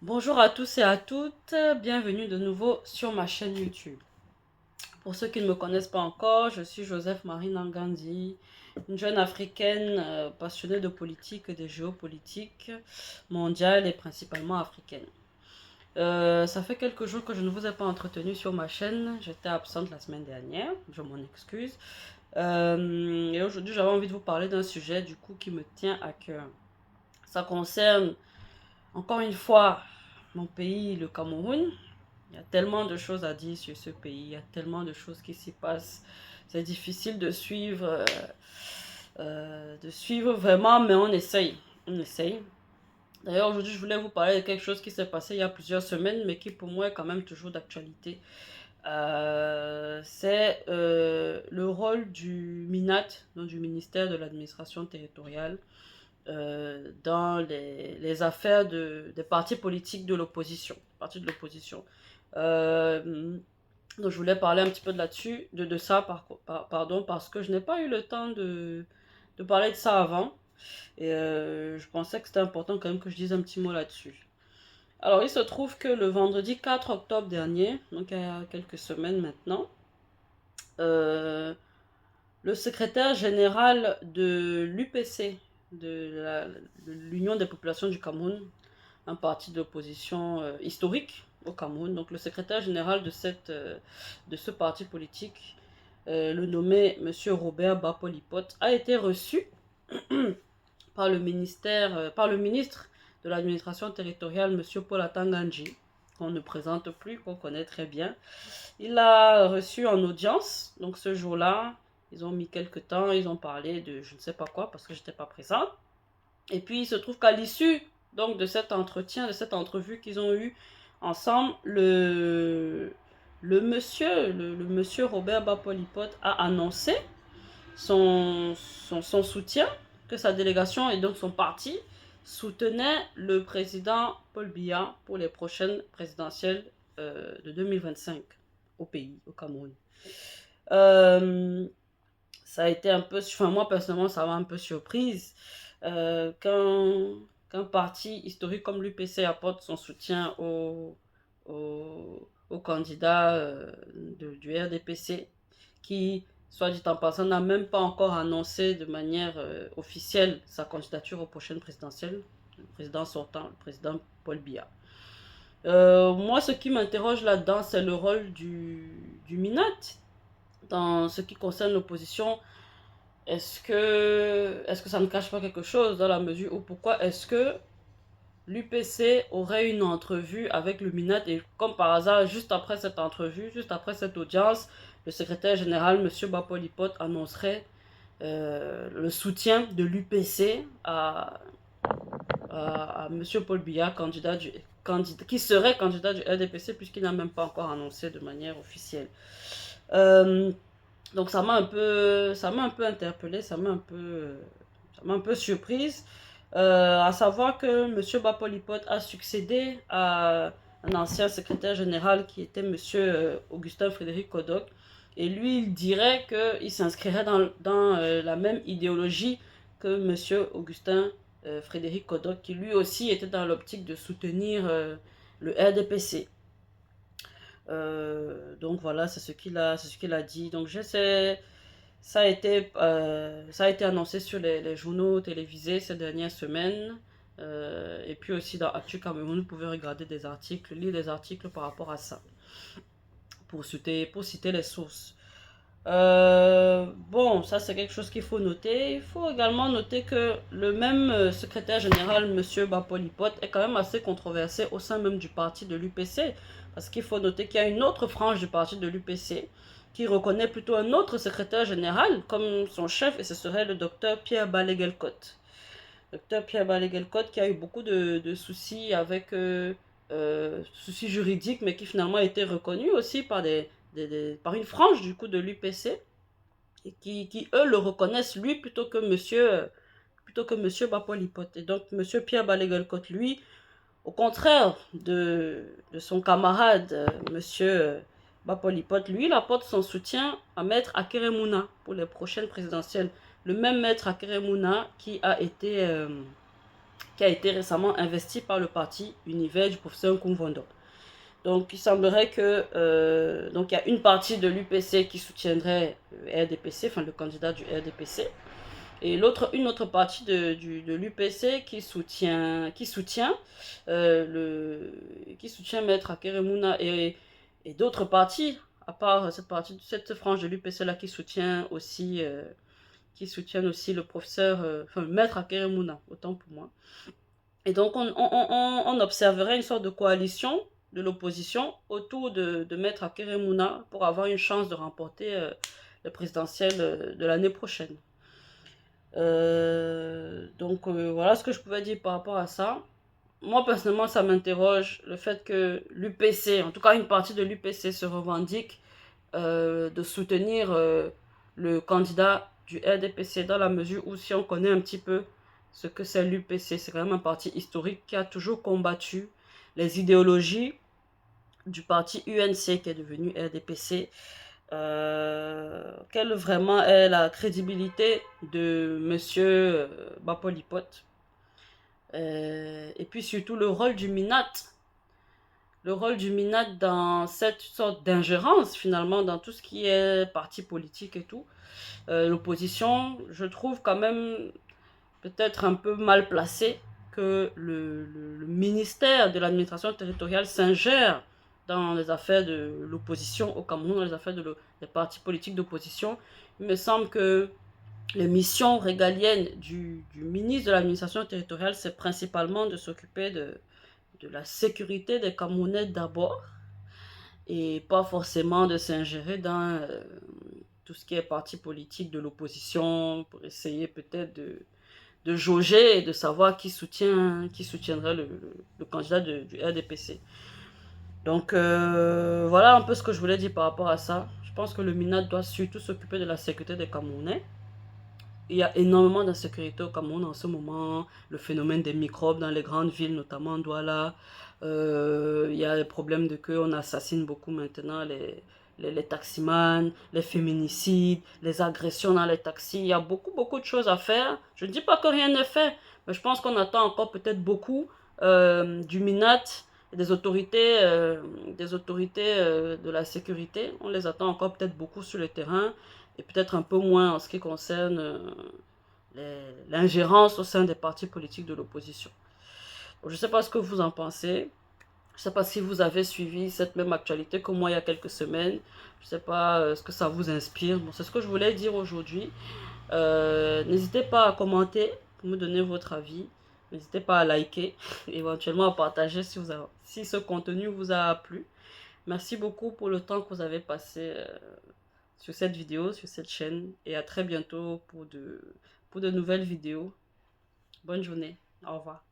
Bonjour à tous et à toutes, bienvenue de nouveau sur ma chaîne YouTube. Pour ceux qui ne me connaissent pas encore, je suis Joseph Marie Nangandi, une jeune africaine passionnée de politique et de géopolitique mondiale et principalement africaine. Ça fait quelques jours que je ne vous ai pas entretenu sur ma chaîne, j'étais absente la semaine dernière, je m'en excuse. Et aujourd'hui j'avais envie de vous parler d'un sujet du coup qui me tient à cœur. Ça concerne encore une fois mon pays, le Cameroun. Il y a tellement de choses à dire sur ce pays, il y a tellement de choses qui s'y passent. C'est difficile de suivre vraiment, mais on essaye. On essaye. D'ailleurs, aujourd'hui, je voulais vous parler de quelque chose qui s'est passé il y a plusieurs semaines, mais qui pour moi est quand même toujours d'actualité. C'est le rôle du MINAT, donc du ministère de l'administration territoriale, dans les affaires des partis politiques de l'opposition. Partis de l'opposition. Euh, donc je voulais parler un petit peu de là-dessus, de ça, pardon, parce que je n'ai pas eu le temps de parler de ça avant. Et je pensais que c'était important quand même que je dise un petit mot là-dessus. Alors il se trouve que le vendredi 4 octobre dernier, donc il y a quelques semaines maintenant, euh, le secrétaire général de l'UPC, de l'Union des populations du Cameroun, un parti d'opposition historique au Cameroun. Donc le secrétaire général de ce parti politique, le nommé Monsieur Robert Bapolipot, a été reçu par le ministre de l'administration territoriale, Monsieur Paul Atanganji, qu'on ne présente plus, qu'on connaît très bien. Il l'a reçu en audience, donc ce jour-là, ils ont mis quelques temps, ils ont parlé de je ne sais pas quoi parce que j'étais pas présente. Et puis il se trouve qu'à l'issue donc de cet entretien, de cette entrevue qu'ils ont eu ensemble, le monsieur Robert Bapolipot a annoncé son soutien, que sa délégation et donc son parti soutenaient le président Paul Biya pour les prochaines présidentielles de 2025 au pays, au Cameroun. Euh, Ça a été un peu, enfin moi personnellement, ça m'a un peu surprise qu'un parti historique comme l'UPC apporte son soutien au candidat du RDPC qui, soit dit en passant, n'a même pas encore annoncé de manière officielle sa candidature aux prochaines présidentielles, le président sortant, le président Paul Biya. Moi, ce qui m'interroge là-dedans, c'est le rôle du MINAT dans ce qui concerne l'opposition. Est-ce que ça ne cache pas quelque chose dans la mesure où pourquoi est-ce que l'UPC aurait une entrevue avec le MINAT et comme par hasard, juste après cette entrevue, juste après cette audience, le secrétaire général, M. Bapolipot, annoncerait le soutien de l'UPC à M. Paul Biya, qui serait candidat du RDPC puisqu'il n'a même pas encore annoncé de manière officielle. Euh, donc ça m'a un peu interpellée, ça m'a un peu surprise. À savoir que M. Bapolipot a succédé à un ancien secrétaire général qui était M. Augustin Frédéric Kodok. Et lui, il dirait qu'il s'inscrirait dans la même idéologie que M. Augustin Frédéric Kodok, qui lui aussi était dans l'optique de soutenir le RDPC. Donc voilà, c'est ce qu'il a dit. Donc ça a été annoncé sur les journaux télévisés ces dernières semaines. Et puis aussi dans Actu Cameroun, vous pouvez regarder des articles, lire des articles par rapport à ça, pour citer les sources. Bon, ça c'est quelque chose qu'il faut noter. Il faut également noter que le même secrétaire général, M. Bapolipot, est quand même assez controversé au sein même du parti de l'UPC. Parce qu'il faut noter qu'il y a une autre frange du parti de l'UPC qui reconnaît plutôt un autre secrétaire général comme son chef, et ce serait le docteur Pierre Balegelcote. Docteur Pierre Balegelcote qui a eu beaucoup de soucis avec soucis juridiques, mais qui finalement a été reconnu aussi par par une frange du coup de l'UPC et qui eux le reconnaissent lui plutôt que monsieur Bapolipot. Et donc monsieur Pierre Balegelcote, lui, au contraire de son camarade monsieur Bapolipot, lui, il apporte son soutien à Maître Akeremouna pour les prochaines présidentielles. Le même Maître Akeremouna qui a été récemment investi par le parti Univers du professeur Nkumvondo. Donc il semblerait que donc il y a une partie de l'UPC qui soutiendrait le RDPC, enfin le candidat du RDPC, et une autre partie de l'UPC qui soutient Maître Akeremouna, et d'autres partis, à part cette frange de l'UPC là qui soutiennent aussi le professeur, enfin Maître Akeremouna, autant pour moi. Et donc on observerait une sorte de coalition de l'opposition autour de Maître Akeremouna pour avoir une chance de remporter le présidentiel de l'année prochaine. Voilà ce que je pouvais dire par rapport à ça. Moi personnellement ça m'interroge le fait que l'UPC, en tout cas une partie de l'UPC se revendique de soutenir le candidat du RDPC, dans la mesure où si on connaît un petit peu ce que c'est l'UPC, c'est quand même un parti historique qui a toujours combattu les idéologies du parti UNC qui est devenu RDPC. Quelle vraiment est la crédibilité de monsieur Bapolipote, et puis surtout le rôle du MINAT. Le rôle du MINAT dans cette sorte d'ingérence finalement dans tout ce qui est parti politique et tout. L'opposition, je trouve quand même peut-être un peu mal placé que le ministère de l'administration territoriale s'ingère dans les affaires de l'opposition au Cameroun, dans les affaires des partis politiques d'opposition. Il me semble que les missions régaliennes du ministre de l'administration territoriale, c'est principalement de s'occuper de la sécurité des Camerounais d'abord, et pas forcément de s'ingérer dans tout ce qui est parti politique de l'opposition pour essayer peut-être de jauger et de savoir qui soutiendrait le candidat du RDPC. Donc voilà un peu ce que je voulais dire par rapport à ça. Je pense que le MINAT doit surtout s'occuper de la sécurité des Camerounais. Il y a énormément d'insécurité au Cameroun en ce moment. Le phénomène des microbes dans les grandes villes, notamment Douala. Il y a le problème de qu'on assassine beaucoup maintenant les taximans, les féminicides, les agressions dans les taxis. Il y a beaucoup de choses à faire. Je ne dis pas que rien n'est fait, mais je pense qu'on attend encore peut-être beaucoup du MINAT, des autorités de la sécurité. On les attend encore peut-être beaucoup sur le terrain, et peut-être un peu moins en ce qui concerne l'ingérence au sein des partis politiques de l'opposition. Je ne sais pas ce que vous en pensez. Je ne sais pas si vous avez suivi cette même actualité que moi il y a quelques semaines. Je ne sais pas ce que ça vous inspire. Bon, c'est ce que je voulais dire aujourd'hui. N'hésitez pas à commenter pour me donner votre avis. N'hésitez pas à liker, éventuellement à partager si ce contenu vous a plu. Merci beaucoup pour le temps que vous avez passé sur cette vidéo, sur cette chaîne. Et à très bientôt pour de nouvelles vidéos. Bonne journée. Au revoir.